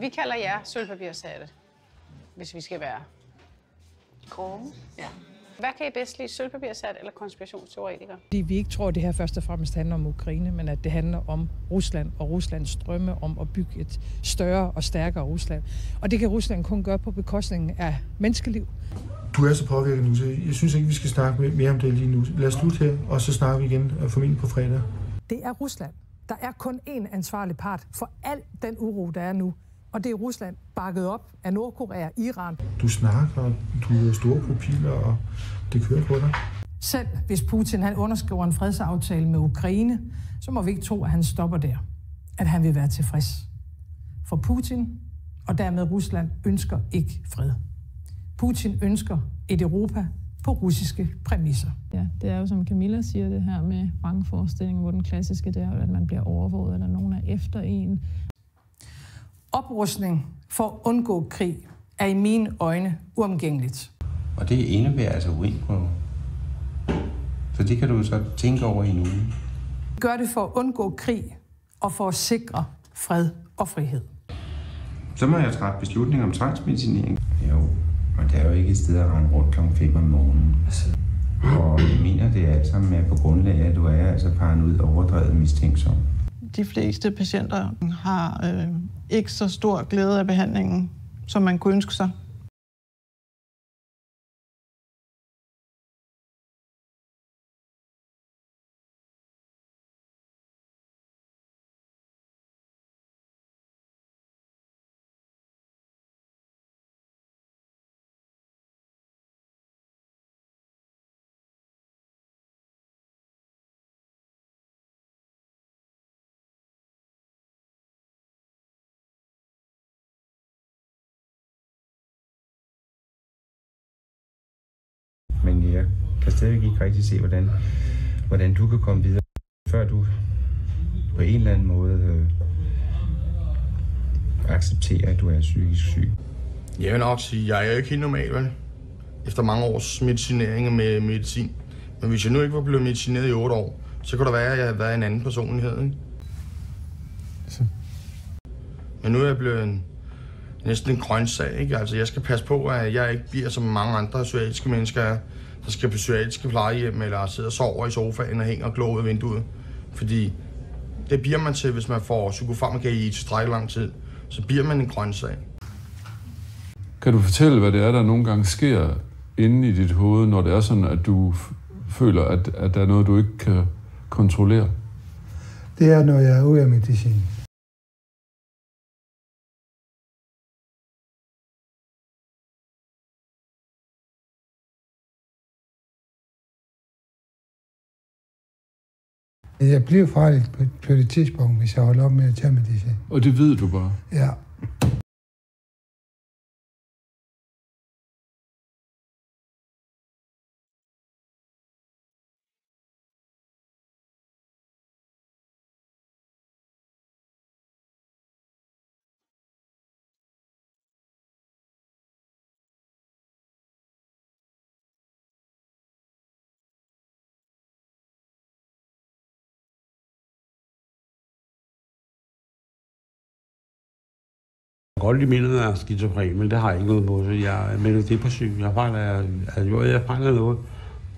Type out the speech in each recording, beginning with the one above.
Vi kalder jer sølvpapirshatte, hvis vi skal være grove. Ja. Hvad kan I bedst lide, sølvpapirshat eller konspirationsteoretikere? Fordi vi ikke tror, at det her først og fremmest handler om Ukraine, men at det handler om Rusland og Ruslands drømme om at bygge et større og stærkere Rusland. Og det kan Rusland kun gøre på bekostning af menneskeliv. Du er så påvirket nu, så jeg synes ikke, vi skal snakke mere om det lige nu. Lad os slutte her, og så snakker vi igen formentlig på fredag. Det er Rusland. Der er kun én ansvarlig part for al den uro, der er nu. Og det er Rusland bakket op af Nordkorea, Iran. Du snakker, du har store profiler, og det kører på dig. Selv hvis Putin han underskriver en fredsaftale med Ukraine, så må vi ikke tro, at han stopper der. At han vil være tilfreds. For Putin, og dermed Rusland, ønsker ikke fred. Putin ønsker et Europa på russiske præmisser. Ja, det er jo som Camilla siger det her med vrangforestillingen, hvor den klassiske det er, at man bliver overvåget, eller nogen er efter en. Oprustning for at undgå krig er i mine øjne uomgængeligt. Og det indebærer altså urinprøver. Så det kan du så tænke over i en uge. Gør det for at undgå krig og for at sikre fred og frihed. Så må jeg træffe beslutning om tvangsmedicinering. Jo, men der er jo ikke et sted at rende rundt kl. 5 om morgenen. Og jeg mener, det er alt sammen med på grundlag af, at du er altså paranoid overdrevet mistænksom. De fleste patienter har ikke så stor glæde af behandlingen, som man kunne ønske sig. Men jeg kan stadig ikke rigtig se, hvordan du kan komme videre, før du på en eller anden måde accepterer, at du er psykisk syg. Jeg vil nok sige, at jeg er ikke helt normal, vel? Efter mange års medicinering med medicin. Men hvis jeg nu ikke var blevet medicineret i 8 år, så kunne det være, at jeg havde været en anden personlighed, ikke? Så. Men nu er jeg blevet næsten en grøntsag, ikke? Altså, jeg skal passe på, at jeg ikke bliver som mange andre psykiatriske mennesker, der skal på psykiatriske plejehjem, eller sidder og sover i sofaen og hænger og glår ud af vinduet. Fordi det bliver man til, hvis man får psykofarmaka i tilstrækkelig lang tid. Så bliver man en grøntsag. Kan du fortælle, hvad det er, der nogle gange sker inde i dit hoved, når det er sådan, at du føler, at der er noget, du ikke kan kontrollere? Det er, når jeg er ude af medicin. Jeg bliver farlig på det tidspunkt, hvis jeg holder op med at tage medicin. Og det ved du bare? Ja. Jeg kan godt lide mindet af skizofren, men det har jeg ikke noget på, så jeg er meldt depressiv. Jeg fejler noget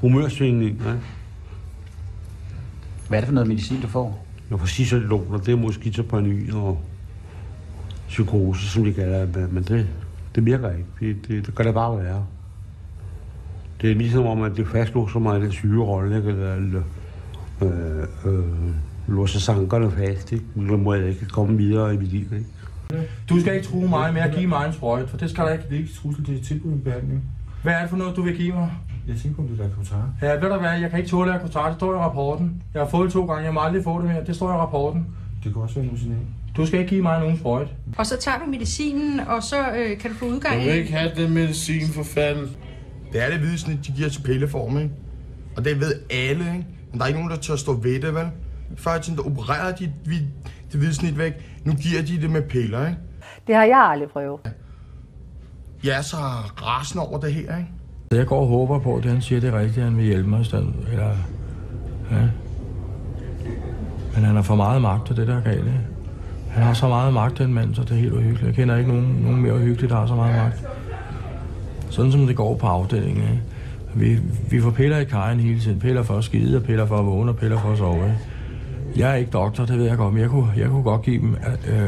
humørsvingning. Ja. Hvad er det for noget medicin, du får? Jeg får Cisalon, og det er måske skizofreni og psykose, som de kalder det, men det virker ikke. Det gør det bare være. Det er ligesom om, at det fastlåser mig i den sygerolle, eller låser sankerne fast, ikke? Men må jeg ikke komme videre i mit liv, ikke? Du skal ikke true mig med at give mig en sprøjte, for det skal der ikke. Det er ikke trussel til tilbud en behandling. Hvad er det for noget, du vil give mig? Jeg tænker, om du lader kontakt. Ja, ved du hvad, jeg kan ikke tåle at kontakt. Det står i rapporten. Jeg har fået det 2 gange, jeg må aldrig få det mere. Det står i rapporten. Det kan også være nucinering. Du skal ikke give mig nogen sprøjte. Og så tager du medicinen, og så kan du få udgang. Jeg vil ikke have den medicin for fanden. Det er det hvide snit, de giver til pilleform, ikke? Og det ved alle, ikke? Men der er ikke nogen, der tør stå ved det, vel? Før i tiden, der opererede de det hvide snit væk. Nu giver de det med piller, ikke? Det har jeg aldrig prøvet. Jeg er så rasende over det her, ikke? Jeg går og håber på, at han siger det rigtigt, han vil hjælpe mig i stedet. Eller, ja. Men han har for meget magt, og det der er galt, ikke? Han har så meget magt, den mand, så det er helt uhyggeligt. Jeg kender ikke nogen mere uhyggeligt, der har så meget magt. Sådan som det går på afdelingen. Ikke? Vi får piller i kajen hele tiden. Piller for at skide, og piller for at vågne, og piller for at sove. Ikke? Jeg er ikke doktor, det ved jeg godt, men jeg kunne godt give dem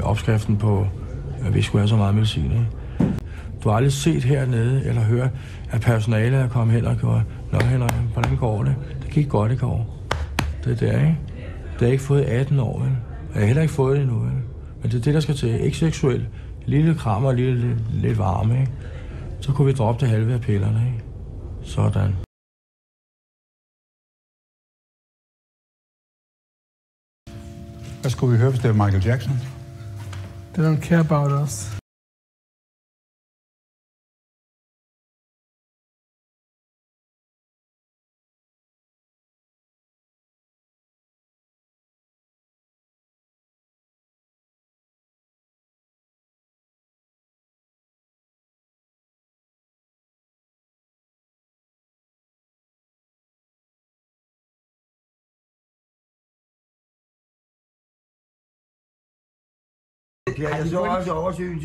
opskriften på, at vi skulle have så meget medicin. Ikke? Du har aldrig set hernede, eller hørt, at personalet er kommet hen og gjort, nå Henrik, hvordan går det? Det gik godt i går. Det er der, ikke? Det har ikke fået 18 år, vel? Jeg har heller ikke fået det endnu, vel? Men det er det, der skal til. Ikke seksuelt. Lille kram og lidt varme, ikke? Så kunne vi droppe det halve af pillerne, ikke? Sådan. Hvad skulle vi høre, hvis det var Michael Jackson? They don't care about us.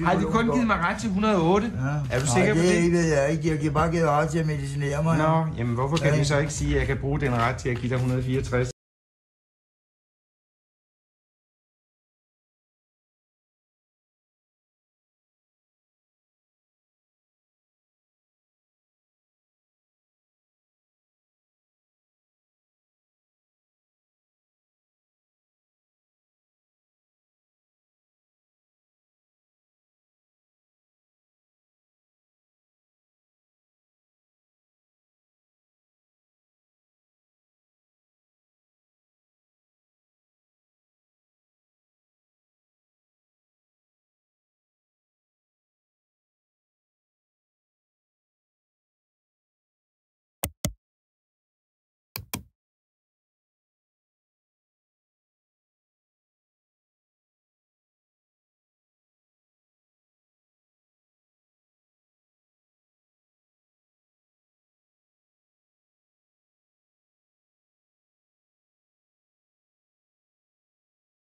Har de kun givet mig ret til 108? Ja. Er du sikker på det? Det ved jeg ikke. De har bare givet ret til at medicinere mig. Nå, jamen hvorfor kan de så ikke sige, at jeg kan bruge den ret til at give dig 164?